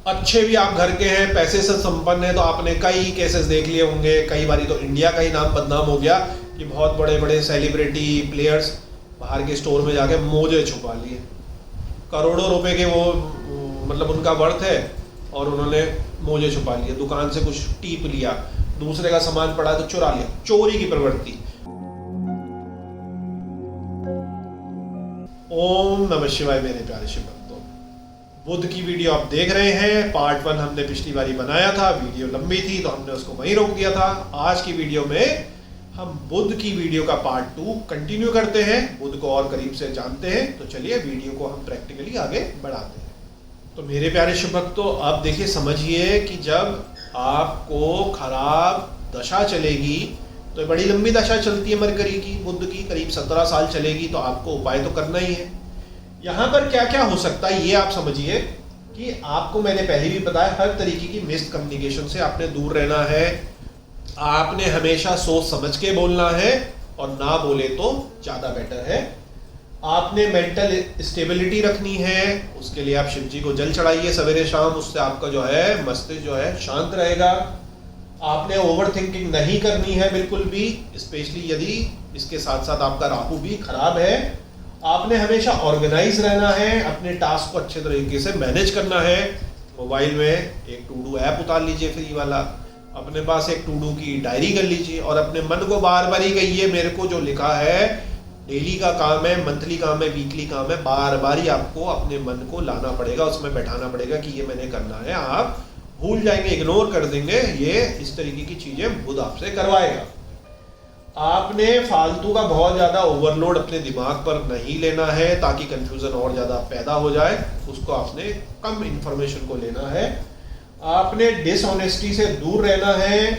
अच्छे भी आप घर के हैं, पैसे से संपन्न है, तो आपने कई केसेस देख लिए होंगे। कई बारी तो इंडिया का ही नाम बदनाम हो गया कि बहुत बड़े बड़े सेलिब्रिटी प्लेयर्स बाहर के स्टोर में जाके मोजे छुपा लिए, करोड़ों रुपए के वो मतलब उनका वर्थ है और उन्होंने मोजे छुपा लिए, दुकान से कुछ टीप लिया, दूसरे का सामान पड़ा तो चुरा लिया, चोरी की प्रवृत्ति। ओम नमः शिवाय मेरे प्यारे शिव भक्तों, बुध की वीडियो आप देख रहे हैं। पार्ट 1 हमने पिछली बारी बनाया था, वीडियो लंबी थी तो हमने उसको वहीं रोक दिया था। आज की वीडियो में हम बुध की वीडियो का पार्ट 2 कंटिन्यू करते हैं, बुध को और करीब से जानते हैं। तो चलिए वीडियो को हम प्रैक्टिकली आगे बढ़ाते हैं। तो मेरे प्यारे शिव भक्तों, आप देखिए, समझिए कि जब आपको खराब दशा चलेगी तो बड़ी लंबी दशा चलती है मरकरी की, बुध की करीब 17 साल चलेगी, तो आपको उपाय तो करना ही है। यहाँ पर क्या क्या हो सकता है ये आप समझिए कि आपको मैंने पहले भी बताया, हर तरीके की मिस्ड कम्युनिकेशन से आपने दूर रहना है। आपने हमेशा सोच समझ के बोलना है और ना बोले तो ज़्यादा बेटर है। आपने मेंटल स्टेबिलिटी रखनी है, उसके लिए आप शिव जी को जल चढ़ाइए सवेरे शाम, उससे आपका जो है मस्तिष्क जो है शांत रहेगा। आपने ओवर थिंकिंग नहीं करनी है बिल्कुल भी, स्पेशली यदि इसके साथ साथ आपका राहु भी खराब है। आपने हमेशा ऑर्गेनाइज रहना है, अपने टास्क को अच्छे तरीके से मैनेज करना है। मोबाइल में एक टू डू ऐप उतार लीजिए फ्री वाला, अपने पास एक टू डू की डायरी कर लीजिए और अपने मन को बार बार ही कहिए, मेरे को जो लिखा है डेली का काम है, मंथली काम है, वीकली काम है, बार बार ही आपको अपने मन को लाना पड़ेगा, उसमें बैठाना पड़ेगा कि ये मैंने करना है। आप भूल जाएंगे, इग्नोर कर देंगे, ये इस तरीके की चीजें बुध आपसे करवाएगा। आपने फालतू का बहुत ज्यादा ओवरलोड अपने दिमाग पर नहीं लेना है ताकि कंफ्यूजन और ज्यादा पैदा हो जाए, उसको आपने कम इंफॉर्मेशन को लेना है। आपने डिसऑनेस्टी से दूर रहना है,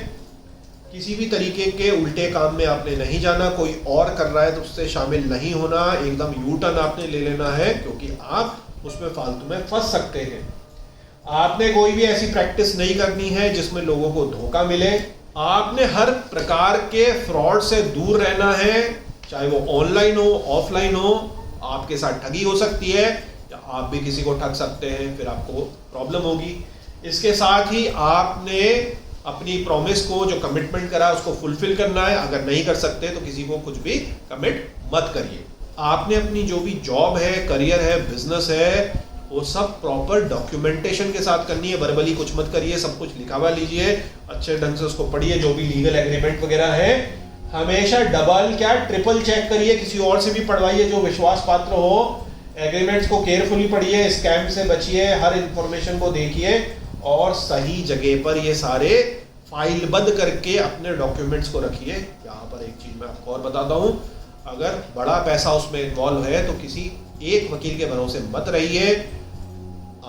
किसी भी तरीके के उल्टे काम में आपने नहीं जाना, कोई और कर रहा है तो उससे शामिल नहीं होना, एकदम यू टर्न आपने ले लेना है क्योंकि आप उसमें फालतू में फंस सकते हैं। आपने कोई भी ऐसी प्रैक्टिस नहीं करनी है जिसमें लोगों को धोखा मिले। आपने हर प्रकार के फ्रॉड से दूर रहना है, चाहे वो ऑनलाइन हो ऑफलाइन हो। आपके साथ ठगी हो सकती है या आप भी किसी को ठग सकते हैं, फिर आपको प्रॉब्लम होगी। इसके साथ ही आपने अपनी प्रॉमिस को, जो कमिटमेंट करा उसको फुलफिल करना है। अगर नहीं कर सकते तो किसी को कुछ भी कमिट मत करिए। आपने अपनी जो भी जॉब है, करियर है, बिजनेस है, वो सब प्रॉपर डॉक्यूमेंटेशन के साथ करनी है। वर्बली कुछ मत करिए, सब कुछ लिखा हुआ लीजिए, अच्छे ढंग से उसको पढ़िए। जो भी लीगल एग्रीमेंट वगैरह है हमेशा डबल क्या ट्रिपल चेक करिए, किसी और से भी पढ़वाइए जो विश्वास पात्र हो। एग्रीमेंट्स को केयरफुली पढ़िए, स्कैम से बचिए, हर इंफॉर्मेशन को देखिए और सही जगह पर ये सारे फाइलबद्ध करके अपने डॉक्यूमेंट्स को रखिए। यहाँ पर एक चीज मैं आपको और बताता हूँ, अगर बड़ा पैसा उसमें इन्वॉल्व है तो किसी एक वकील के भरोसे मत रहिए।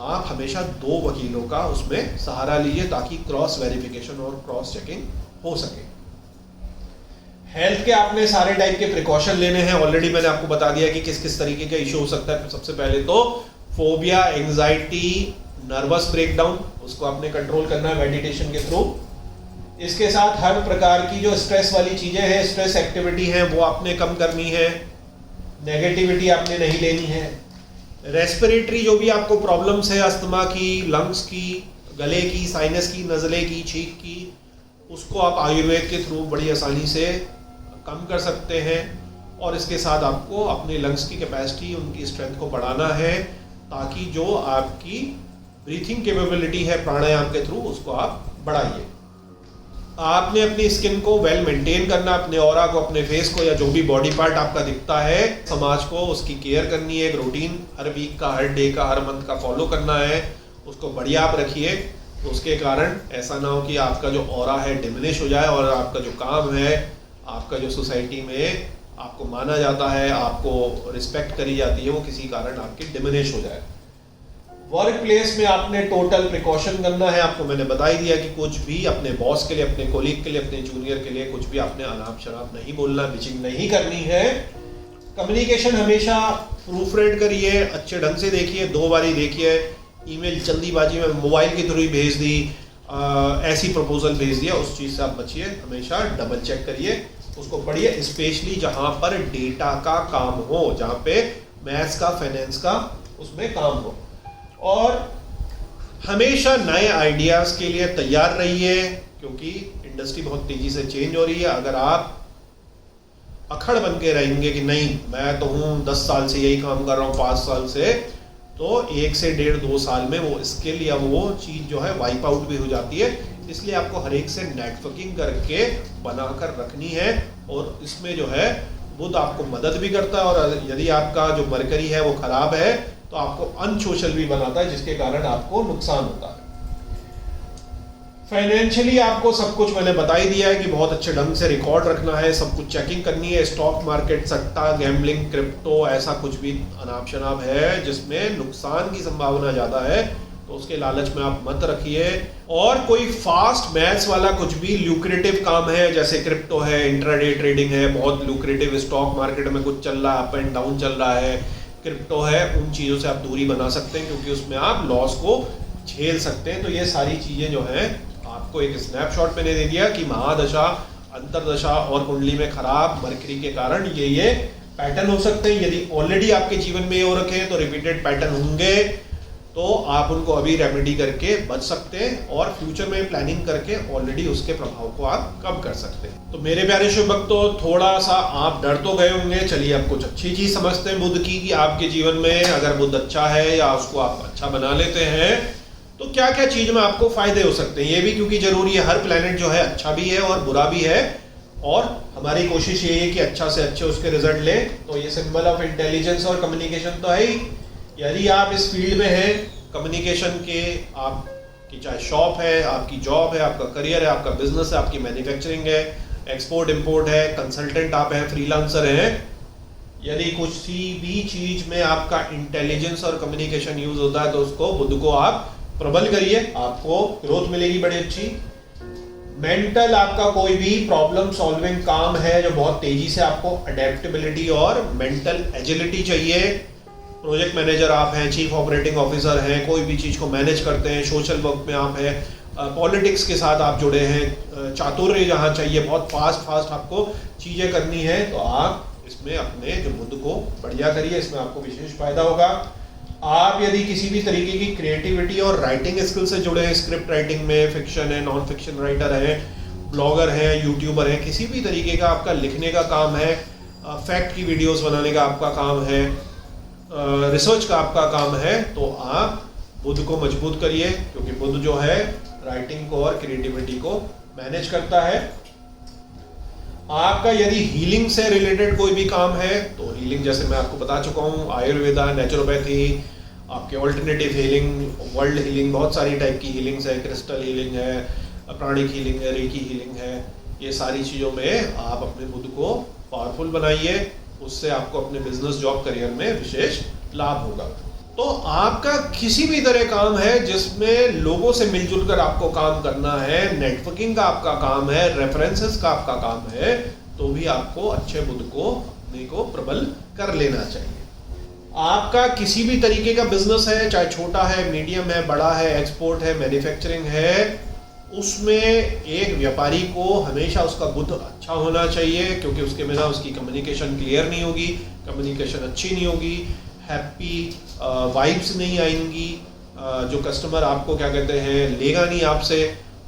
आप हमेशा 2 वकीलों का उसमें सहारा लीजिए ताकि क्रॉस वेरिफिकेशन और क्रॉस चेकिंग हो सके। हेल्थ के आपने सारे टाइप के प्रिकॉशन लेने हैं, ऑलरेडी मैंने आपको बता दिया कि किस किस तरीके का इश्यू हो सकता है। सबसे पहले तो फोबिया, एंजाइटी, नर्वस ब्रेकडाउन, उसको आपने कंट्रोल करना है मेडिटेशन के थ्रू। इसके साथ हर प्रकार की जो स्ट्रेस वाली चीजें हैं, स्ट्रेस एक्टिविटी है, वो आपने कम करनी है। नेगेटिविटी आपने नहीं लेनी है। रेस्पिरेटरी जो भी आपको प्रॉब्लम्स है, अस्थमा की, लंग्स की, गले की, साइनस की, नज़ले की, छींक की, उसको आप आयुर्वेद के थ्रू बड़ी आसानी से कम कर सकते हैं। और इसके साथ आपको अपने लंग्स की कैपेसिटी, उनकी स्ट्रेंथ को बढ़ाना है ताकि जो आपकी ब्रीथिंग कैपेबिलिटी है प्राणायाम के थ्रू, उसको आप बढ़ाइए। आपने अपनी स्किन को वेल मेंटेन करना, अपने ऑरा को, अपने फेस को या जो भी बॉडी पार्ट आपका दिखता है समाज को, उसकी केयर करनी है। एक रूटीन हर वीक का, हर डे का, हर मंथ का फॉलो करना है, उसको बढ़िया आप रखिए। तो उसके कारण ऐसा ना हो कि आपका जो ऑरा है डिमिनिश हो जाए और आपका जो काम है, आपका जो सोसाइटी में आपको माना जाता है, आपको रिस्पेक्ट करी जाती है, वो किसी कारण आपकी डिमिनिश हो जाए। वर्क प्लेस में आपने टोटल प्रिकॉशन करना है। आपको मैंने बता ही दिया कि कुछ भी अपने बॉस के लिए, अपने कोलीग के लिए, अपने जूनियर के लिए कुछ भी आपने अनाप शराब नहीं बोलना, बिचिंग नहीं करनी है। कम्युनिकेशन हमेशा प्रूफ रीड करिए, अच्छे ढंग से देखिए, 2 बारी देखिए। ईमेल जल्दीबाजी में मोबाइल के थ्रू ही भेज दी, ऐसी प्रपोजल भेज दिया, उस चीज़ से आप बचिए। हमेशा डबल चेक करिए, उसको पढ़िए, स्पेशली जहाँ पर डेटा का काम हो, जहाँ पे मैथ्स का, फाइनेंस का उसमें काम हो। और हमेशा नए आइडियाज़ के लिए तैयार रहिए, क्योंकि इंडस्ट्री बहुत तेज़ी से चेंज हो रही है। अगर आप अखड़ बन के रहेंगे कि नहीं मैं तो हूँ 10 साल से यही काम कर रहा हूँ 5 साल से, तो 1 से 1.5-2 साल में वो स्किल या वो चीज़ जो है वाइप आउट भी हो जाती है। इसलिए आपको हर एक से नेटवर्किंग करके बनाकर रखनी है, और इसमें जो है बुध आपको मदद भी करता है। और यदि आपका जो मरकरी है वो खराब है तो आपको अनसोशल भी बनाता है, जिसके कारण आपको नुकसान होता है। फाइनेंशियली आपको सब कुछ मैंने बता ही दिया है कि बहुत अच्छे ढंग से रिकॉर्ड रखना है, सब कुछ चेकिंग करनी है। स्टॉक मार्केट, सट्टा, गैम्बलिंग, क्रिप्टो, ऐसा कुछ भी अनाप शनाप है जिसमें नुकसान की संभावना ज़्यादा है, तो उसके लालच में आप मत रखिए। और कोई फास्ट मैथ्स वाला कुछ भी ल्यूक्रेटिव काम है, जैसे क्रिप्टो है, इंट्राडे ट्रेडिंग है, बहुत ल्यूक्रेटिव, स्टॉक मार्केट में कुछ चल रहा है, अप एंड डाउन चल रहा है, क्रिप्टो है, उन चीज़ों से आप दूरी बना सकते हैं, क्योंकि उसमें आप लॉस को झेल सकते हैं। तो ये सारी चीज़ें जो हैं आपको एक स्नैपशॉट मैंने दे दिया कि महादशा, अंतरदशा और कुंडली में खराब मरकरी के कारण ये पैटर्न हो सकते हैं। यदि ऑलरेडी आपके जीवन में ये हो रखे हैं तो रिपीटेड पैटर्न होंगे, तो आप उनको अभी रेमेडी करके बच सकते हैं, और फ्यूचर में प्लानिंग करके ऑलरेडी उसके प्रभाव को आप कम कर सकते हैं। तो मेरे प्यारे शुभ भक्तों, थोड़ा सा आप डर तो गए होंगे। चलिए अब कुछ अच्छी चीज समझते हैं बुध की, कि आपके जीवन में अगर बुध अच्छा है या उसको आप अच्छा बना लेते हैं तो क्या क्या चीज में आपको फायदे हो सकते हैं। ये भी क्योंकि जरूरी है, हर प्लैनेट जो है अच्छा भी है और बुरा भी है, और हमारी कोशिश ये है कि अच्छा से अच्छे उसके रिजल्ट ले। तो ये सिंबल ऑफ इंटेलिजेंस और कम्युनिकेशन तो है ही। यदि आप इस फील्ड में हैं कम्युनिकेशन के, आपकी चाहे शॉप है, आपकी जॉब है, आपका करियर है, आपका बिजनेस है, आपकी मैन्युफैक्चरिंग है, एक्सपोर्ट इंपोर्ट है, कंसल्टेंट आप हैं, फ्रीलांसर हैं, यदि कुछ भी चीज में आपका इंटेलिजेंस और कम्युनिकेशन यूज होता है तो उसको बुध को आप प्रबल करिए, आपको ग्रोथ मिलेगी बड़ी अच्छी। मेंटल आपका कोई भी प्रॉब्लम सॉल्विंग काम है जो बहुत तेजी से आपको अडेप्टेबिलिटी और मेंटल एजिलिटी चाहिए। प्रोजेक्ट मैनेजर आप हैं, चीफ ऑपरेटिंग ऑफिसर हैं, कोई भी चीज़ को मैनेज करते हैं, सोशल वर्क में आप हैं, पॉलिटिक्स के साथ आप जुड़े हैं, चातुर्य जहाँ चाहिए, बहुत फास्ट आपको चीज़ें करनी है, तो आप इसमें अपने जो बुध को बढ़िया करिए, इसमें आपको विशेष फायदा होगा। आप यदि किसी भी तरीके की क्रिएटिविटी और राइटिंग स्किल से जुड़े हैं, स्क्रिप्ट राइटिंग में, फिक्शन है, नॉन फिक्शन राइटर है, ब्लॉगर है, यूट्यूबर है, किसी भी तरीके का आपका लिखने का काम है, फैक्ट की वीडियोस बनाने का आपका काम है, रिसर्च का आपका काम है, तो आप बुध को मजबूत करिए, क्योंकि बुध जो है राइटिंग को और क्रिएटिविटी को मैनेज करता है। आपका यदि हीलिंग से रिलेटेड कोई भी काम है तो हीलिंग, जैसे मैं आपको बता चुका हूँ, आयुर्वेदा, नेचुरोपैथी, आपके ऑल्टरनेटिव हीलिंग, वर्ल्ड हीलिंग, बहुत सारी टाइप की हीलिंग्स है, क्रिस्टल हीलिंग है, प्राणिक हीलिंग है, रेकी हीलिंग है, ये सारी चीज़ों में आप अपने बुध को पावरफुल बनाइए, उससे आपको अपने बिजनेस, जॉब, करियर में विशेष लाभ होगा। तो आपका किसी भी तरह काम है जिसमें लोगों से मिलजुल कर आपको काम करना है, नेटवर्किंग का आपका काम है, रेफरेंसेस का आपका काम है, तो भी आपको अच्छे बुध को अपने को प्रबल कर लेना चाहिए। आपका किसी भी तरीके का बिजनेस है, चाहे छोटा है, मीडियम है, बड़ा है, एक्सपोर्ट है, मैन्युफैक्चरिंग है, उसमें एक व्यापारी को हमेशा उसका बुध अच्छा होना चाहिए, क्योंकि उसके बिना उसकी कम्युनिकेशन क्लियर नहीं होगी, कम्युनिकेशन अच्छी नहीं होगी, हैप्पी वाइब्स नहीं आएंगी, जो कस्टमर आपको क्या कहते हैं लेगा नहीं आपसे,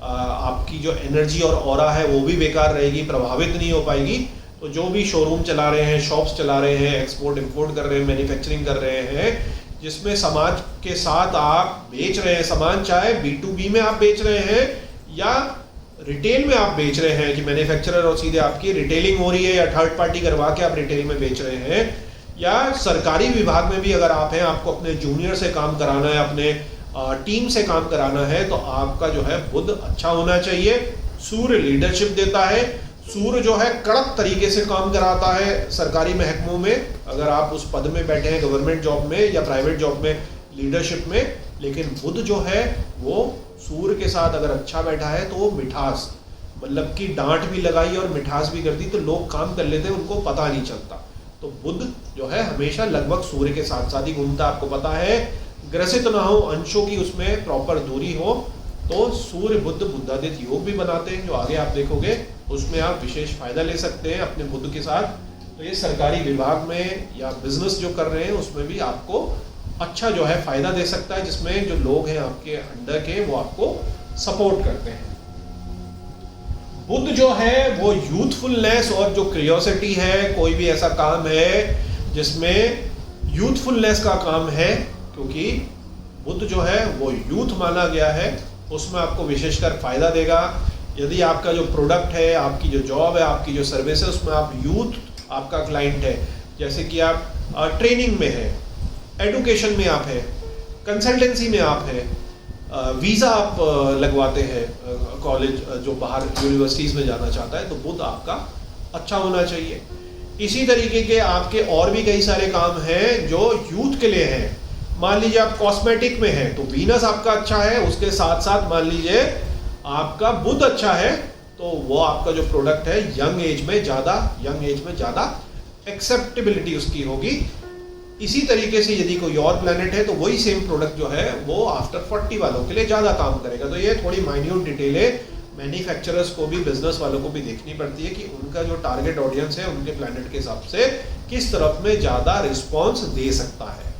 आपकी जो एनर्जी और ऑरा है वो भी बेकार रहेगी, प्रभावित नहीं हो पाएगी। तो जो भी शोरूम चला रहे हैं, शॉप्स चला रहे हैं, एक्सपोर्ट इंपोर्ट कर रहे हैं, मैन्युफैक्चरिंग कर रहे हैं, जिसमें समाज के साथ आप बेच रहे हैं सामान, चाहे B2B में आप बेच रहे हैं या रिटेल में आप बेच रहे हैं कि मैन्युफैक्चरर और सीधे आपकी रिटेलिंग हो रही है, या थर्ड पार्टी करवा के आप रिटेल में बेच रहे हैं, या सरकारी विभाग में भी अगर आप हैं, आपको अपने जूनियर से काम कराना है, अपने टीम से काम कराना है, तो आपका जो है बुध अच्छा होना चाहिए। सूर्य लीडरशिप देता है, सूर्य जो है कड़क तरीके से काम कराता है सरकारी महकमों में, अगर आप उस पद में बैठे हैं गवर्नमेंट जॉब में या प्राइवेट जॉब में, लीडरशिप में। लेकिन बुध जो है वो सूर्य के साथ अगर अच्छा बैठा है तो वो मिठास, मतलब कि डांट भी लगाई और मिठास भी कर दी तो लोग काम कर लेते हैं, उनको पता नहीं चलता। तो बुध जो है हमेशा लगभग सूर्य के साथ साथ ही घूमता, आपको पता है, ग्रसित ना हो, अंशों की उसमें प्रॉपर दूरी हो, तो सूर्य बुध बुधादित्य योग भी बनाते हैं, जो आगे आप देखोगे उसमें आप विशेष फायदा ले सकते हैं अपने बुध के साथ। तो ये सरकारी विभाग में या बिजनेस जो कर रहे हैं उसमें भी आपको अच्छा जो है फायदा दे सकता है, जिसमें जो लोग हैं आपके अंडर के वो आपको सपोर्ट करते हैं। बुध जो है वो यूथफुलनेस और जो क्यूरियोसिटी है, कोई भी ऐसा काम है जिसमें यूथफुलनेस का काम है, क्योंकि बुध जो है वो यूथ माना गया है, उसमें आपको विशेषकर फायदा देगा। यदि आपका जो प्रोडक्ट है, आपकी जो जॉब है, आपकी जो सर्विस है, उसमें आप यूथ आपका क्लाइंट है, जैसे कि आप ट्रेनिंग में है, एडुकेशन में आप है, कंसल्टेंसी में आप है, वीज़ा आप लगवाते हैं, कॉलेज जो बाहर यूनिवर्सिटीज़ में जाना चाहता है, तो बुध आपका अच्छा होना चाहिए। इसी तरीके के आपके और भी कई सारे काम हैं जो यूथ के लिए हैं। मान लीजिए आप कॉस्मेटिक में हैं तो वीनस आपका अच्छा है, उसके साथ साथ मान लीजिए आपका बुध अच्छा है, तो वो आपका जो प्रोडक्ट है यंग एज में ज़्यादा एक्सेप्टेबिलिटी उसकी होगी। इसी तरीके से यदि कोई और प्लैनेट है तो वही सेम प्रोडक्ट जो है वो आफ्टर 40 वालों के लिए ज़्यादा काम करेगा। तो ये थोड़ी माइन्यूट डिटेलें मैन्युफैक्चरर्स को भी, बिजनेस वालों को भी देखनी पड़ती है कि उनका जो टारगेट ऑडियंस है उनके प्लैनेट के हिसाब से किस तरफ में ज़्यादा रिस्पॉन्स दे सकता है।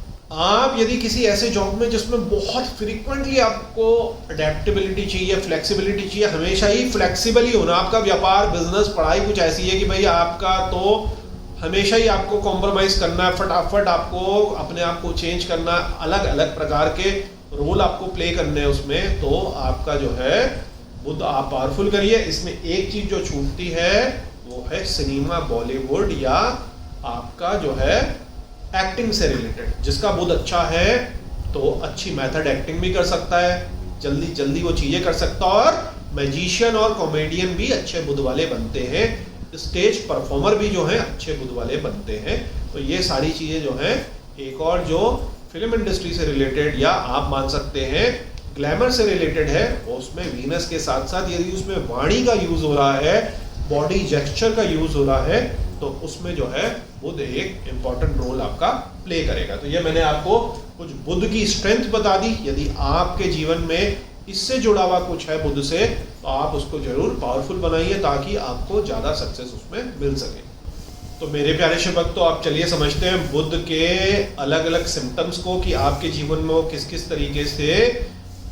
आप यदि किसी ऐसे जॉब में जिसमें बहुत फ्रीक्वेंटली आपको अडेप्टेबिलिटी चाहिए, फ्लेक्सिबिलिटी चाहिए, हमेशा ही फ्लेक्सिबल ही होना, आपका व्यापार, बिजनेस, पढ़ाई कुछ ऐसी है कि भाई आपका तो हमेशा ही आपको कॉम्प्रोमाइज़ करना है, फटाफट आपको अपने आप को चेंज करना, अलग अलग प्रकार के रोल आपको प्ले करने हैं उसमें, तो आपका जो है बुध आप पावरफुल करिए। इसमें एक चीज़ जो छूटती है वो है सिनेमा, बॉलीवुड या आपका जो है एक्टिंग से रिलेटेड। जिसका बुध अच्छा है तो अच्छी मेथड एक्टिंग भी कर सकता है, जल्दी जल्दी वो चीज़ें कर सकता है, और मैजिशियन और कॉमेडियन भी अच्छे बुध वाले बनते हैं, स्टेज परफॉर्मर भी जो हैं अच्छे बुध वाले बनते हैं। तो ये सारी चीज़ें जो हैं, एक और जो फिल्म इंडस्ट्री से रिलेटेड या आप मान सकते हैं ग्लैमर से रिलेटेड है, उसमें वीनस के साथ साथ यदि उसमें वाणी का यूज़ हो रहा है, बॉडी जेस्चर का यूज़ हो रहा है, तो उसमें जो है बुध एक इम्पॉर्टेंट रोल आपका प्ले करेगा। तो ये मैंने आपको कुछ बुध की स्ट्रेंथ बता दी। यदि आपके जीवन में इससे जुड़ा हुआ कुछ है बुध से, तो आप उसको जरूर पावरफुल बनाइए ताकि आपको ज़्यादा सक्सेस उसमें मिल सके। तो मेरे प्यारे शिव भक्त, तो आप चलिए समझते हैं बुध के अलग अलग सिम्टम्स को कि आपके जीवन में वो किस किस तरीके से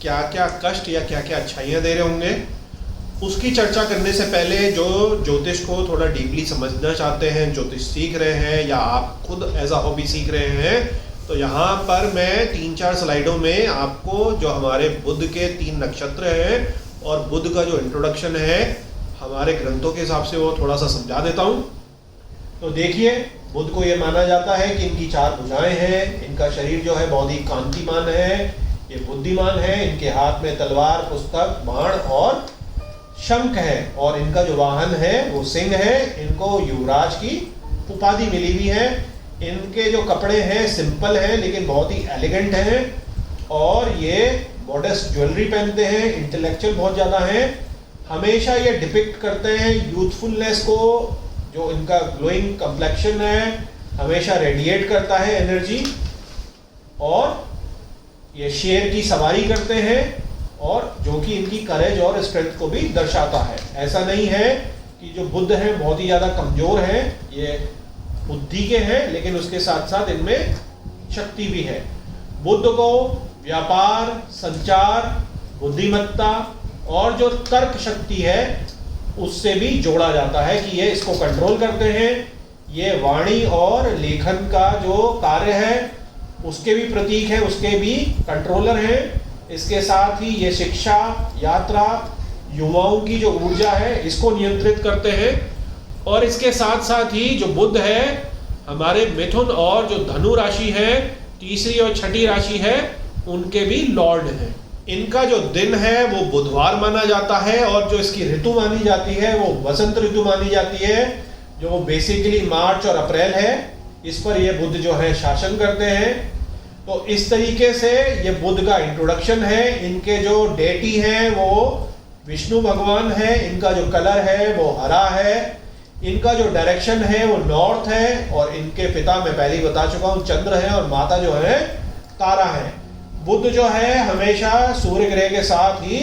क्या क्या कष्ट या क्या क्या अच्छाइयाँ दे रहे होंगे। उसकी चर्चा करने से पहले जो ज्योतिष को थोड़ा डीपली समझना चाहते हैं, ज्योतिष सीख रहे हैं या आप खुद एज अ हॉबी सीख रहे हैं, तो यहाँ पर मैं 3-4 स्लाइडों में आपको जो हमारे बुध के 3 नक्षत्र हैं और बुध का जो इंट्रोडक्शन है हमारे ग्रंथों के हिसाब से वो थोड़ा सा समझा देता हूँ। तो देखिए, बुध को ये माना जाता है कि इनकी 4 भुजाएं हैं, इनका शरीर जो है बहुत ही कांतिमान है, ये बुद्धिमान है, इनके हाथ में तलवार, पुस्तक, बाण और शंख है, और इनका जो वाहन है वो सिंह है। इनको युवराज की उपाधि मिली हुई है। इनके जो कपड़े हैं सिंपल हैं लेकिन बहुत ही एलिगेंट हैं, और ये मॉडेस्ट ज्वेलरी पहनते हैं, इंटेलेक्चुअल बहुत ज़्यादा हैं। हमेशा ये डिपिक्ट करते हैं यूथफुलनेस को, जो इनका ग्लोइंग कंप्लेक्शन है हमेशा रेडिएट करता है एनर्जी, और ये शेर की सवारी करते हैं, और जो कि इनकी करेज और स्ट्रेंथ को भी दर्शाता है। ऐसा नहीं है कि जो बुध हैं बहुत ही ज़्यादा कमज़ोर हैं, ये बुद्धि के हैं लेकिन उसके साथ साथ इनमें शक्ति भी है। बुध को व्यापार, संचार, बुद्धिमत्ता और जो तर्क शक्ति है उससे भी जोड़ा जाता है कि ये इसको कंट्रोल करते हैं। ये वाणी और लेखन का जो कार्य है उसके भी प्रतीक है, उसके भी कंट्रोलर हैं। इसके साथ ही ये शिक्षा, यात्रा, युवाओं की जो ऊर्जा है इसको नियंत्रित करते हैं, और इसके साथ साथ ही जो बुध है हमारे मिथुन और जो धनु राशि है, तीसरी और छठी राशि है, उनके भी लॉर्ड हैं। इनका जो दिन है वो बुधवार माना जाता है, और जो इसकी ऋतु मानी जाती है वो वसंत ऋतु मानी जाती है, जो बेसिकली मार्च और अप्रैल है। इस पर ये बुध जो है शासन करते हैं। तो इस तरीके से ये बुध का इंट्रोडक्शन है। इनके जो डेटी हैं वो विष्णु भगवान है, इनका जो कलर है वो हरा है, इनका जो डायरेक्शन है वो नॉर्थ है, और इनके पिता मैं पहले ही बता चुका हूँ चंद्र है, और माता जो है तारा है। बुध जो है हमेशा सूर्य ग्रह के साथ ही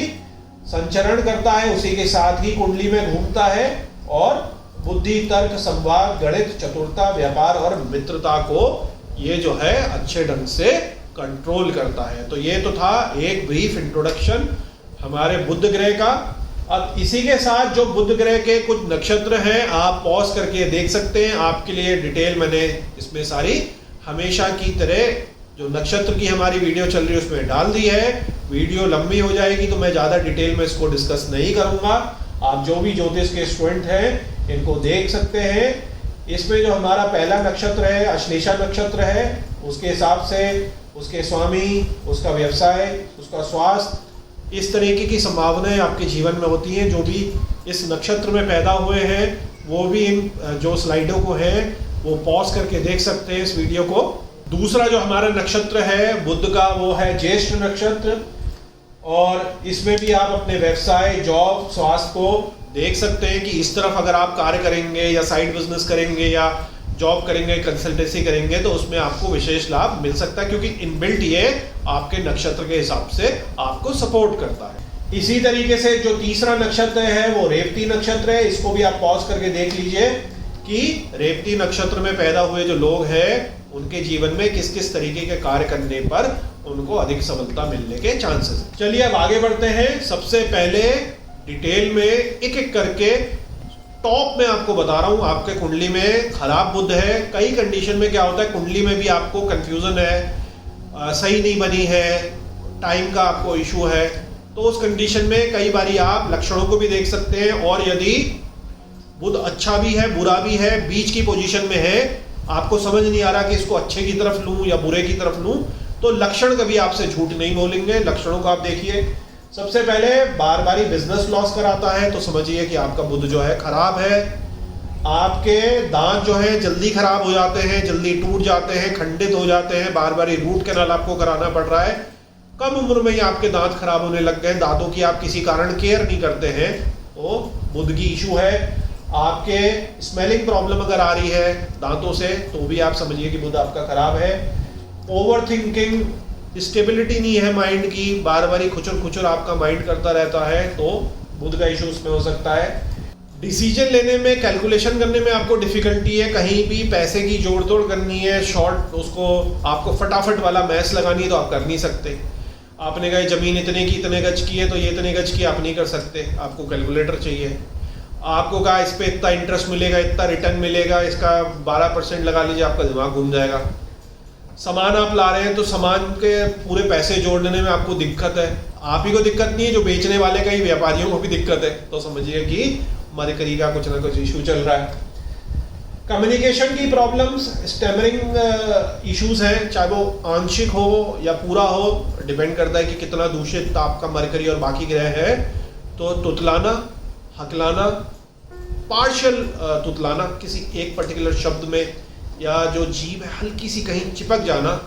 संचरण करता है, उसी के साथ ही कुंडली में घूमता है, और बुद्धि, तर्क, संवाद, गणित, चतुरता, व्यापार और मित्रता को ये जो है अच्छे ढंग से कंट्रोल करता है। तो ये तो था एक ब्रीफ इंट्रोडक्शन हमारे बुध ग्रह का। अब इसी के साथ जो बुध ग्रह के कुछ नक्षत्र हैं आप पॉज करके देख सकते हैं, आपके लिए डिटेल मैंने इसमें सारी हमेशा की तरह जो नक्षत्र की हमारी वीडियो चल रही है उसमें डाल दी है। वीडियो लंबी हो जाएगी तो मैं ज़्यादा डिटेल में इसको डिस्कस नहीं करूंगा। आप जो भी ज्योतिष के स्टूडेंट हैं इनको देख सकते हैं। इसमें जो हमारा पहला नक्षत्र है अश्लेषा नक्षत्र है, उसके हिसाब से उसके स्वामी, उसका व्यवसाय, उसका स्वास्थ्य, इस तरीके की संभावनाएं आपके जीवन में होती हैं। जो भी इस नक्षत्र में पैदा हुए हैं वो भी इन जो स्लाइडों को है वो पॉज करके देख सकते हैं इस वीडियो को। दूसरा जो हमारा नक्षत्र है बुध का वो है ज्येष्ठ नक्षत्र, और इसमें भी आप अपने व्यवसाय, जॉब, स्वास्थ्य को देख सकते हैं कि इस तरफ अगर आप कार्य करेंगे या साइड बिजनेस करेंगे या जॉब करेंगे, कंसल्टेंसी करेंगे तो उसमें आपको विशेष लाभ मिल सकता है, क्योंकि इनबिल्ट ये आपके नक्षत्र के हिसाब से आपको सपोर्ट करता है। इसी तरीके से जो तीसरा नक्षत्र है वो रेवती नक्षत्र है। इसको भी आप पॉज करके देख लीजिए कि रेवती नक्षत्र में पैदा हुए जो लोग हैं उनके जीवन में किस किस तरीके के कार्य करने पर उनको अधिक सफलता मिलने के चांसेस हैं। चलिए अब आगे बढ़ते हैं। सबसे पहले डिटेल में एक एक करके टॉप में आपको बता रहा हूं। आपके कुंडली में खराब बुध है, कई कंडीशन में क्या होता है कुंडली में भी आपको कंफ्यूजन है, सही नहीं बनी है, टाइम का आपको इशू है, तो उस कंडीशन में कई बारी आप लक्षणों को भी देख सकते हैं। और यदि बुध अच्छा भी है बुरा भी है, बीच की पोजीशन में है, आपको समझ नहीं आ रहा कि इसको अच्छे की तरफ लूं या बुरे की तरफ लूं, तो लक्षण कभी आपसे झूठ नहीं बोलेंगे। लक्षणों को आप देखिए। सबसे पहले बार बार बिजनेस लॉस कराता है, तो समझिए कि आपका बुध जो है खराब है। आपके दांत जो है जल्दी खराब हो जाते हैं, जल्दी टूट जाते हैं, खंडित हो जाते हैं, बार बार रूट कैनाल आपको कराना पड़ रहा है। कम उम्र में ही आपके दांत खराब होने लग गए, दांतों की आप किसी कारण केयर नहीं करते हैं, तो बुध की इशू है। आपके स्मेलिंग प्रॉब्लम अगर आ रही है दांतों से तो भी आप समझिए कि बुध आपका खराब है। ओवर थिंकिंग, स्टेबिलिटी नहीं है माइंड की, बार बार खुचर खुचर आपका माइंड करता रहता है, तो बुध का इशू उसमें हो सकता है। डिसीजन लेने में, कैलकुलेशन करने में आपको डिफिकल्टी है, कहीं भी पैसे की जोड़ तोड़ करनी है, शॉर्ट उसको आपको फटाफट वाला मैच लगानी है तो आप कर नहीं सकते। आपने कहा जमीन इतने की इतने गज की है तो ये इतने गज की आप नहीं कर सकते, आपको कैलकुलेटर चाहिए। आपको कहा इस पे इतना इंटरेस्ट मिलेगा, इतना रिटर्न मिलेगा, इसका 12% लगा लीजिए, आपका दिमाग घूम जाएगा। सामान आप ला रहे हैं तो सामान के पूरे पैसे जोड़ने में आपको दिक्कत है। आप ही को दिक्कत नहीं है, जो बेचने वाले कई व्यापारियों को भी दिक्कत है, तो समझिए कि मरकरी का कुछ ना कुछ इशू चल रहा है। कम्युनिकेशन की प्रॉब्लम्स, स्टैमरिंग इश्यूज हैं, चाहे वो आंशिक हो या पूरा हो, डिपेंड करता है कि कितना दूषित आपका मरकरी और बाकी ग्रह है। तो तुतलाना, हकलाना, पार्शियल तुतलाना किसी एक पर्टिकुलर शब्द में, या जो जीभ है हल्की सी कहीं चिपक जाना,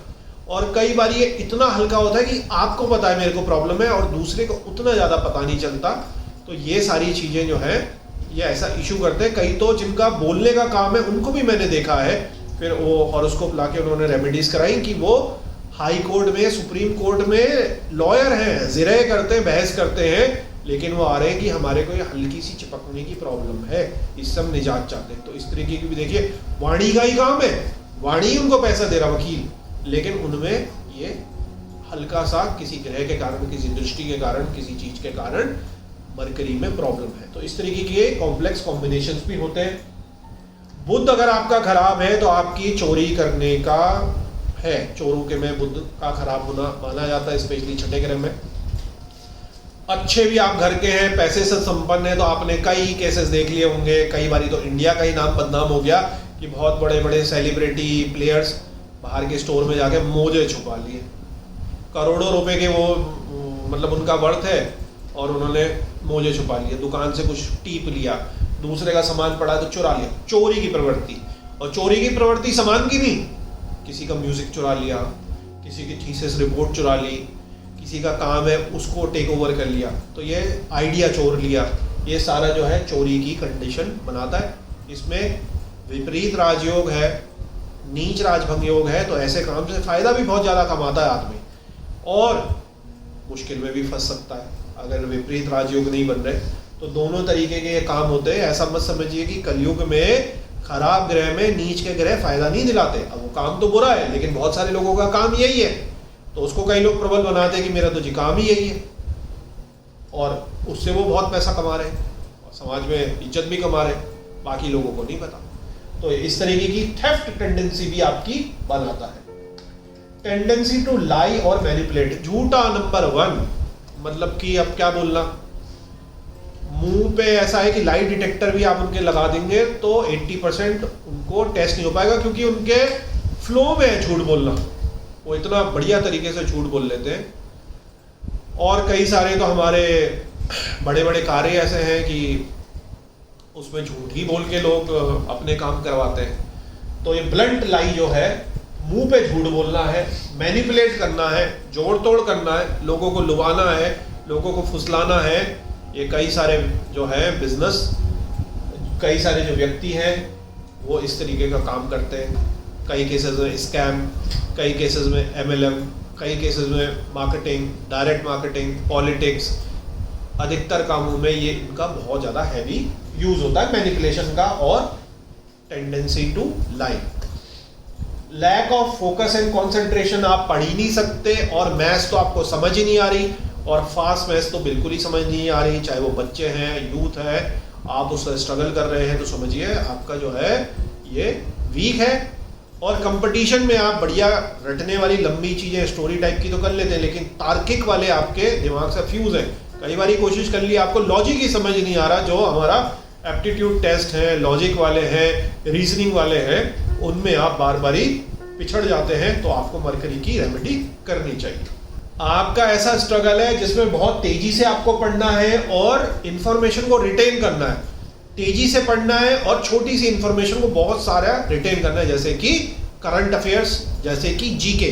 और कई बार ये इतना हल्का होता है कि आपको पता है मेरे को प्रॉब्लम है और दूसरे को उतना ज़्यादा पता नहीं चलता। तो ये सारी चीज़ें जो है ये ऐसा इशू करते हैं। कई तो जिनका बोलने का काम है उनको भी मैंने देखा है, फिर वो हॉरोस्कोप लाके उन्होंने रेमेडीज कराई कि वो हाई कोर्ट में, सुप्रीम कोर्ट में लॉयर हैं, जिरह करते हैं, बहस करते हैं, लेकिन वो आ रहे हैं कि हमारे को ये हल्की सी चिपकने की प्रॉब्लम है, इससे हम निजात चाहते हैं। तो इस तरीके की भी देखिए, वाणी का ही काम है, वाणी उनको पैसा दे रहा वकील, लेकिन उनमें ये हल्का सा किसी ग्रह के कारण, किसी दृष्टि के कारण, किसी चीज के कारण मरकरी में प्रॉब्लम है। तो इस तरीके के कॉम्प्लेक्स कॉम्बिनेशंस भी होते हैं। बुध अगर आपका खराब है तो आपकी चोरी करने का है, चोरों के में बुध का खराब होना माना जाता है, स्पेशली छठे ग्रह में। अच्छे भी आप घर के हैं, पैसे से संपन्न है, तो आपने कई केसेस देख लिए होंगे। कई बारी तो इंडिया का ही नाम बदनाम हो गया कि बहुत बड़े बड़े सेलिब्रिटी प्लेयर्स बाहर के स्टोर में जाके मोजे छुपा लिए, करोड़ों रुपए के वो मतलब उनका वर्थ है और उन्होंने मोजे छुपा लिए, दुकान से कुछ टीप लिया, दूसरे का सामान पड़ा तो चुरा लिया। चोरी की प्रवृत्ति, और चोरी की प्रवृत्ति सामान की नहीं, किसी का म्यूजिक चुरा लिया, किसी की थीसिस रिपोर्ट चुरा ली, किसी का काम है उसको टेक ओवर कर लिया, तो ये आइडिया चोर लिया, ये सारा जो है चोरी की कंडीशन बनाता है। इसमें विपरीत राजयोग है, नीच राजभंग योग है, तो ऐसे काम से फायदा भी बहुत ज़्यादा कमाता है आदमी और मुश्किल में भी फंस सकता है अगर विपरीत राजयोग नहीं बन रहे। तो दोनों तरीके के ये काम होते हैं। ऐसा मत समझिए कि कलयुग में खराब ग्रह में नीच के ग्रह फायदा नहीं दिलाते। अब वो काम तो बुरा है, लेकिन बहुत सारे लोगों का काम यही है, तो उसको कई लोग प्रबल बनाते हैं कि मेरा तो जी काम ही यही है, और उससे वो बहुत पैसा कमा रहे हैं और समाज में इज्जत भी कमा रहे हैं, बाकी लोगों को नहीं पता। तो इस तरीके की थेफ्ट टेंडेंसी भी आपकी बनाता है। टेंडेंसी टू लाई और मैनिपुलेट, झूठा नंबर 1, मतलब कि अब क्या बोलना, मुंह पे ऐसा है कि लाई डिटेक्टर भी आप उनके लगा देंगे तो 80% उनको टेस्ट नहीं हो पाएगा, क्योंकि उनके फ्लो में है झूठ बोलना, वो इतना बढ़िया तरीके से झूठ बोल लेते हैं। और कई सारे तो हमारे बड़े बड़े कार्य ऐसे हैं कि उसमें झूठ ही बोल के लोग अपने काम करवाते हैं। तो ये ब्लंट लाई जो है, मुंह पे झूठ बोलना है, मैनिपुलेट करना है, जोड़ तोड़ करना है, लोगों को लुभाना है, लोगों को फुसलाना है, ये कई सारे जो है बिजनेस, कई सारे जो व्यक्ति हैं वो इस तरीके का काम करते हैं। कई केसेस में स्कैम, कई केसेस में MLM, कई केसेस में मार्केटिंग, डायरेक्ट मार्केटिंग, पॉलिटिक्स, अधिकतर कामों में ये इनका बहुत ज़्यादा हैवी यूज होता है मैनिपुलेशन का। और tendency to lie, lack of focus and concentration, आप पढ़ ही नहीं सकते, और मैथ्स तो आपको समझ ही नहीं आ रही, और फास्ट मैथ्स तो बिल्कुल ही समझ नहीं आ रही, चाहे वो बच्चे हैं, यूथ है, आप उससे स्ट्रगल कर रहे हैं, तो समझिए आपका जो है ये वीक है। और कंपटीशन में आप बढ़िया रटने वाली लंबी चीज़ें स्टोरी टाइप की तो कर लेते हैं, लेकिन तार्किक वाले आपके दिमाग से फ्यूज हैं। कई बार कोशिश कर ली, आपको लॉजिक ही समझ नहीं आ रहा, जो हमारा एप्टीट्यूड टेस्ट है, लॉजिक वाले हैं, रीजनिंग वाले हैं, उनमें आप बार बार ही पिछड़ जाते हैं, तो आपको मरकरी की रेमेडी करनी चाहिए। आपका ऐसा स्ट्रगल है जिसमें बहुत तेजी से आपको पढ़ना है और इंफॉर्मेशन को रिटेन करना है, तेजी से पढ़ना है और छोटी सी इंफॉर्मेशन को बहुत सारा रिटेन करना है, जैसे कि करंट अफेयर्स, जैसे कि जीके।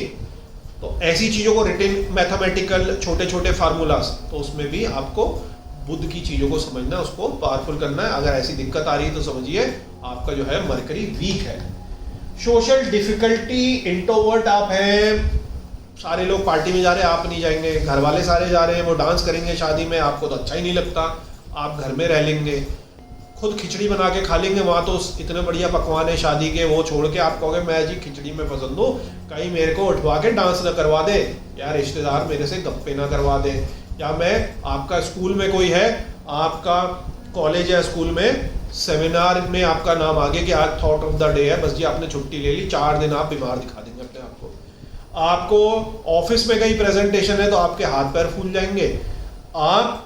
तो ऐसी चीजों को रिटेन, मैथमेटिकल छोटे छोटे फार्मूलाज, तो उसमें भी आपको बुद्ध की चीजों को समझना, उसको पावरफुल करना है। अगर ऐसी दिक्कत आ रही है तो समझिए आपका जो है मरकरी वीक है। सोशल डिफिकल्टी, इंट्रोवर्ट आप हैं, सारे लोग पार्टी में जा रहे हैं, आप नहीं जाएंगे, घर वाले सारे जा रहे हैं, वो डांस करेंगे शादी में, आपको तो अच्छा ही नहीं लगता, आप घर में रह लेंगे, खुद खिचड़ी बना के खा लेंगे, वहाँ तो इतने बढ़िया पकवान है शादी के, वो छोड़ के आप कहोगे मैं जी खिचड़ी में पसंद हूँ, कहीं मेरे को उठवा के डांस ना करवा दे, या रिश्तेदार मेरे से गप्पे ना करवा दे, या मैं आपका स्कूल में कोई है, आपका कॉलेज या स्कूल में सेमिनार में आपका नाम आगे कि आज थॉट ऑफ द डे है, बस जी आपने छुट्टी ले ली, 4 दिन आप बीमार दिखा देंगे अपने आप को। आपको ऑफिस में कहीं प्रेजेंटेशन है तो आपके हाथ पैर फूल जाएंगे। आप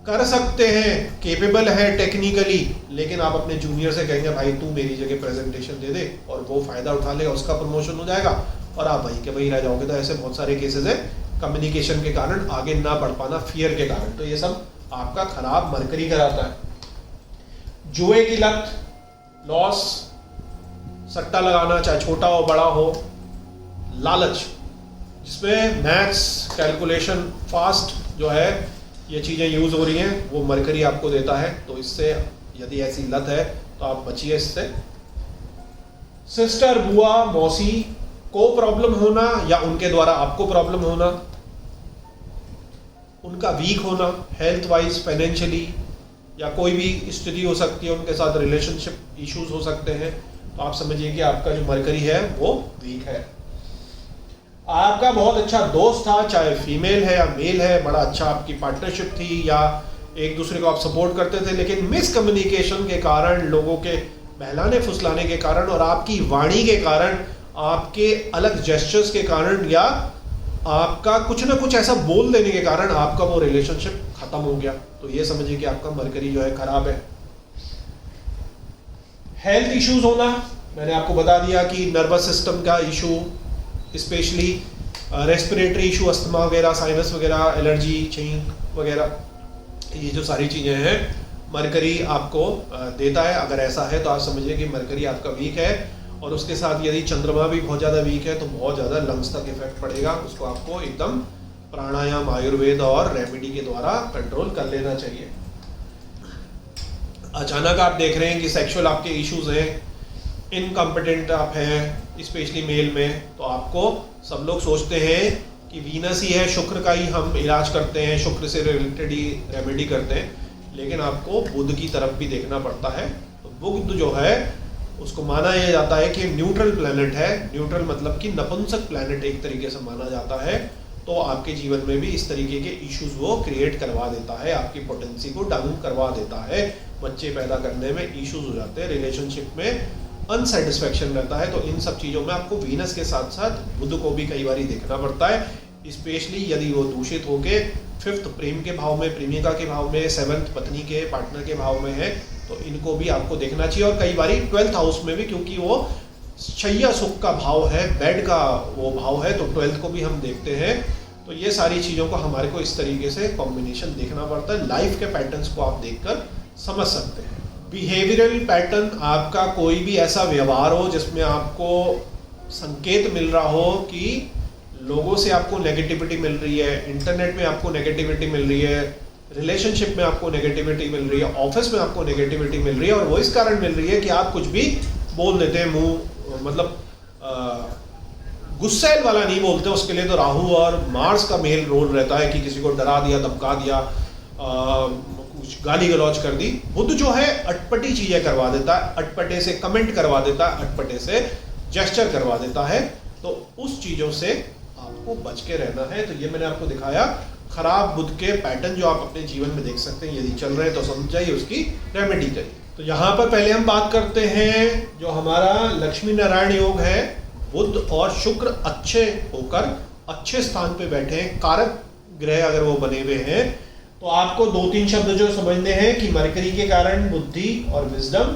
कर सकते हैं, केपेबल है टेक्निकली, लेकिन आप अपने जूनियर से कहेंगे भाई तू मेरी जगह प्रेजेंटेशन दे दे, और वो फायदा उठा लेगा, उसका प्रमोशन हो जाएगा और आप वहीं के वहीं रह जाओगे। तो ऐसे बहुत सारे केसेस हैं, कम्युनिकेशन के कारण आगे ना बढ़ पाना, फियर के कारण, तो ये सब आपका खराब मरकरी कराता है। जुए की लत, लॉस, सट्टा लगाना, चाहे छोटा हो बड़ा हो, लालच, जिसमें मैथ्स, कैलकुलेशन, फास्ट जो है ये चीज़ें यूज हो रही हैं, वो मरकरी आपको देता है। तो इससे यदि ऐसी लत है तो आप बचिए इससे। सिस्टर, बुआ, मौसी को प्रॉब्लम होना या उनके द्वारा आपको प्रॉब्लम होना, उनका वीक होना हेल्थ वाइज, फाइनेंशियली, या कोई भी स्थिति हो सकती है, उनके साथ रिलेशनशिप इश्यूज हो सकते हैं, तो आप समझिए कि आपका जो मरकरी है वो वीक है। आपका बहुत अच्छा दोस्त था, चाहे फीमेल है या मेल है, बड़ा अच्छा आपकी पार्टनरशिप थी या एक दूसरे को आप सपोर्ट करते थे, लेकिन मिसकम्युनिकेशन के कारण, लोगों के बहलाने फुसलाने के कारण और आपकी वाणी के कारण, आपके अलग जेस्चर्स के कारण, या आपका कुछ ना कुछ ऐसा बोल देने के कारण आपका वो रिलेशनशिप खत्म हो गया। तो ये समझिए कि आपका मरकरी जो है खराब है। हेल्थ इश्यूज होना, मैंने आपको बता दिया कि नर्वस सिस्टम का issue, specially respiratory issue, asthma वगैरह, साइनस वगैरह, एलर्जी, छींक वगैरह, ये जो सारी चीज़ें हैं मरकरी आपको देता है। अगर ऐसा है तो आप समझिए कि मरकरी आपका वीक है, और उसके साथ यदि चंद्रमा भी बहुत ज़्यादा वीक है तो बहुत ज़्यादा लंग्स तक इफेक्ट पड़ेगा। उसको आपको एकदम प्राणायाम, आयुर्वेद और रेमेडी के द्वारा कंट्रोल कर लेना चाहिए। अचानक आप देख रहे हैं कि सेक्सुअल आपके इश्यूज हैं, इनकम्पिटेंट आप हैं, स्पेशली मेल में, तो आपको सब लोग सोचते हैं कि वीनस ही है, शुक्र का ही हम इलाज करते हैं, शुक्र से रिलेटेड ही रेमेडी करते हैं, लेकिन आपको बुध की तरफ भी देखना पड़ता है। तो बुध जो है उसको माना यह जाता है कि न्यूट्रल प्लैनेट है। न्यूट्रल मतलब कि नपुंसक प्लैनेट एक तरीके से माना जाता है। तो आपके जीवन में भी इस तरीके के इश्यूज वो क्रिएट करवा देता है, आपकी पोटेंसी को डाउन करवा देता है, बच्चे पैदा करने में इश्यूज हो जाते हैं, रिलेशनशिप में अनसेटिस्फैक्शन रहता है। तो इन सब चीज़ों में आपको वीनस के साथ साथ बुध को भी कई बार देखना पड़ता है, स्पेशली यदि वो दूषित होके 5th प्रेम के भाव में, प्रेमिका के भाव में, 7th पत्नी के पार्टनर के भाव में है, तो इनको भी आपको देखना चाहिए। और कई बार 12th हाउस में भी, क्योंकि वो शैया सुख का भाव है, बेड का वो भाव है, तो 12th को भी हम देखते हैं। तो ये सारी चीज़ों को हमारे को इस तरीके से कॉम्बिनेशन देखना पड़ता है। लाइफ के पैटर्न्स को आप देखकर समझ सकते हैं। बिहेवियरल पैटर्न, आपका कोई भी ऐसा व्यवहार हो जिसमें आपको संकेत मिल रहा हो कि लोगों से आपको नेगेटिविटी मिल रही है, इंटरनेट में आपको नेगेटिविटी मिल रही है, रिलेशनशिप में आपको नेगेटिविटी मिल रही है, ऑफिस में आपको नेगेटिविटी मिल रही है, और वो इस कारण मिल रही है कि आप कुछ भी बोल देते हैं, मुंह मतलब गुस्सैल वाला नहीं बोलते, उसके लिए तो राहु और मार्स का मेल रोल रहता है कि किसी को डरा दिया, धमका दिया, कुछ गाली गलौज कर दी। बुध जो है अटपटी चीजें करवा देता है, अटपटे से कमेंट करवा देता है, अटपटे से जेस्चर करवा देता है। तो उस चीजों से आपको बच के रहना है। तो ये मैंने आपको दिखाया खराब बुध के पैटर्न जो आप अपने जीवन में देख सकते हैं। यदि चल रहे हैं तो समझ जाइए, उसकी रेमेडी करिए। तो यहाँ पर पहले हम बात करते हैं जो हमारा लक्ष्मी नारायण योग है। बुध और शुक्र अच्छे होकर अच्छे स्थान पे बैठे हैं, कारक ग्रह अगर वो बने हुए हैं, तो आपको 2-3 शब्द जो समझने हैं कि मरकरी के कारण बुद्धि और विजडम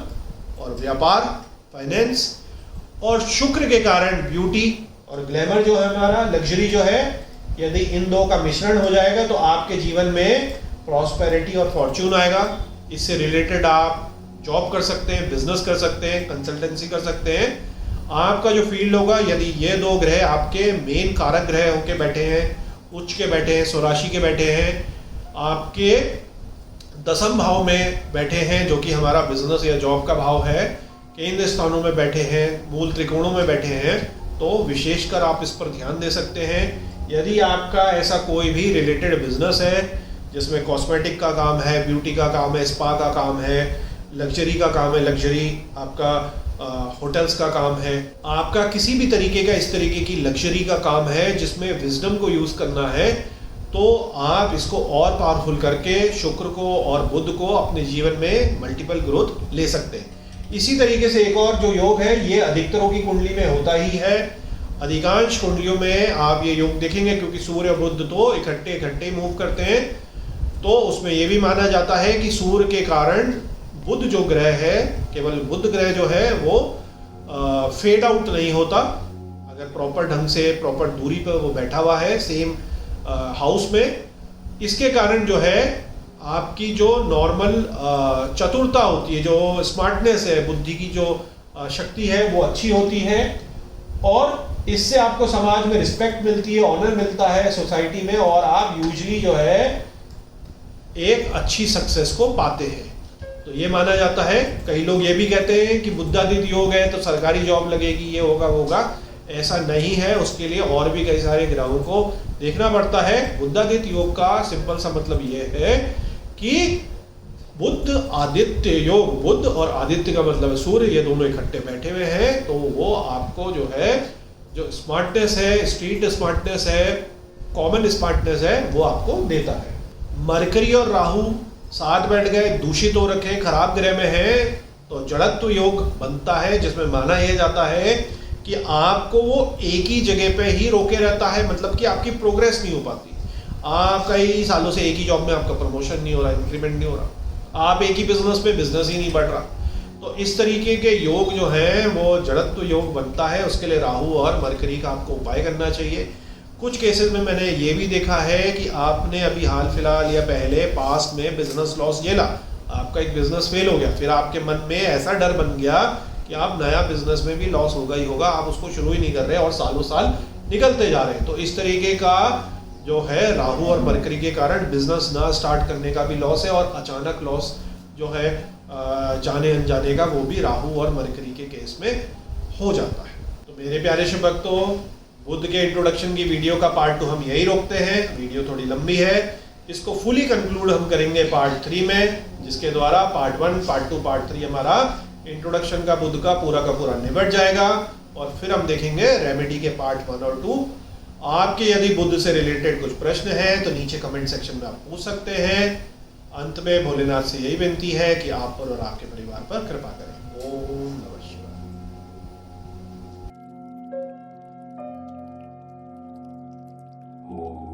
और व्यापार, फाइनेंस, और शुक्र के कारण ब्यूटी और ग्लैमर जो है हमारा, लग्जरी जो है, यदि इन दो का मिश्रण हो जाएगा तो आपके जीवन में प्रॉस्पेरिटी और फॉर्च्यून आएगा। इससे रिलेटेड आप जॉब कर सकते हैं, बिजनेस कर सकते हैं, कंसल्टेंसी कर सकते हैं। आपका जो फील्ड होगा, यदि ये 2 ग्रह आपके मेन कारक ग्रह होके बैठे हैं, उच्च के बैठे हैं, स्वराशि के बैठे हैं, आपके 10th भाव में बैठे हैं जो कि हमारा बिजनेस या जॉब का भाव है, केंद्र स्थानों में बैठे हैं, मूल त्रिकोणों में बैठे हैं, तो विशेषकर आप इस पर ध्यान दे सकते हैं। यदि आपका ऐसा कोई भी रिलेटेड बिजनेस है जिसमें कॉस्मेटिक का काम है, ब्यूटी का काम है, स्पा का काम है, लग्जरी का काम है, लग्जरी आपका होटल्स का काम है, आपका किसी भी तरीके का इस तरीके की लग्जरी का काम है जिसमें विजडम को यूज करना है, तो आप इसको और पावरफुल करके शुक्र को और बुध को अपने जीवन में मल्टीपल ग्रोथ ले सकते हैं। इसी तरीके से एक और जो योग है, ये अधिकतरों की कुंडली में होता ही है। अधिकांश कुंडलियों में आप ये योग देखेंगे, क्योंकि सूर्य और बुध तो इकट्ठे मूव करते हैं, तो उसमें ये भी माना जाता है कि सूर्य के कारण बुध जो ग्रह है, केवल बुध ग्रह जो है वो फेड आउट नहीं होता, अगर प्रॉपर ढंग से प्रॉपर दूरी पर वो बैठा हुआ है सेम हाउस में। इसके कारण जो है आपकी जो नॉर्मल चतुरता होती है, जो स्मार्टनेस है, बुद्धि की जो शक्ति है, वो अच्छी होती है, और इससे आपको समाज में रिस्पेक्ट मिलती है, ऑनर मिलता है सोसाइटी में, और आप यूजुअली जो है एक अच्छी सक्सेस को पाते हैं। तो ये माना जाता है। कई लोग ये भी कहते हैं कि बुधादित्य योग है तो सरकारी जॉब लगेगी, ये होगा वो होगा। ऐसा नहीं है, उसके लिए और भी कई सारे ग्रहों को देखना पड़ता है। बुधादित्य योग का सिंपल सा मतलब ये है कि बुध आदित्य योग, बुध और आदित्य का मतलब सूर्य, ये दोनों इकट्ठे बैठे हुए हैं, तो वो आपको जो है जो स्मार्टनेस है, स्ट्रीट स्मार्टनेस है, कॉमन स्मार्टनेस है, वो आपको देता है। मरकरी और राहु साथ बैठ गए, दूषित हो रखे, खराब ग्रह में है, तो जड़त्व योग बनता है, जिसमें माना यह जाता है कि आपको वो एक ही जगह पे ही रोके रहता है, मतलब कि आपकी प्रोग्रेस नहीं हो पाती। आप कई सालों से एक ही जॉब में आपका प्रमोशन नहीं हो रहा, इंक्रीमेंट नहीं हो रहा, आप एक ही बिजनेस में बिजनेस ही नहीं बढ़ रहा। तो इस तरीके के योग जो हैं वो जड़त्व योग बनता है। उसके लिए राहु और मरकरी का आपको उपाय करना चाहिए। कुछ केसेस में मैंने ये भी देखा है कि आपने अभी हाल फिलहाल या पहले पास्ट में बिजनेस लॉस झेला, आपका एक बिजनेस फेल हो गया, फिर आपके मन में ऐसा डर बन गया कि आप नया बिजनेस में भी लॉस होगा ही होगा, आप उसको शुरू ही नहीं कर रहे और सालों साल निकलते जा रहे हैं। तो इस तरीके का जो है राहु और मरकरी के कारण बिजनेस ना स्टार्ट करने का भी लॉस है, और अचानक लॉस जो है जाने अनजाने का, वो भी राहु और मरकरी के केस में हो जाता है। तो मेरे प्यारे शुभ भक्तों, बुध के इंट्रोडक्शन की वीडियो का पार्ट 2 हम यही रोकते हैं। वीडियो थोड़ी लंबी है, इसको फुली कंक्लूड हम करेंगे पार्ट 3 में, जिसके द्वारा पार्ट 1, पार्ट 2, पार्ट 3 हमारा इंट्रोडक्शन का बुध का पूरा निबट जाएगा और फिर हम देखेंगे रेमेडी के पार्ट 1 और 2। आपके यदि बुध से रिलेटेड कुछ प्रश्न है तो नीचे कमेंट सेक्शन में आप पूछ सकते हैं। अंत में भोलेनाथ से यही विनती है कि आप पर और आपके परिवार पर कृपा करें। ओम नमः शिवाय। Oh.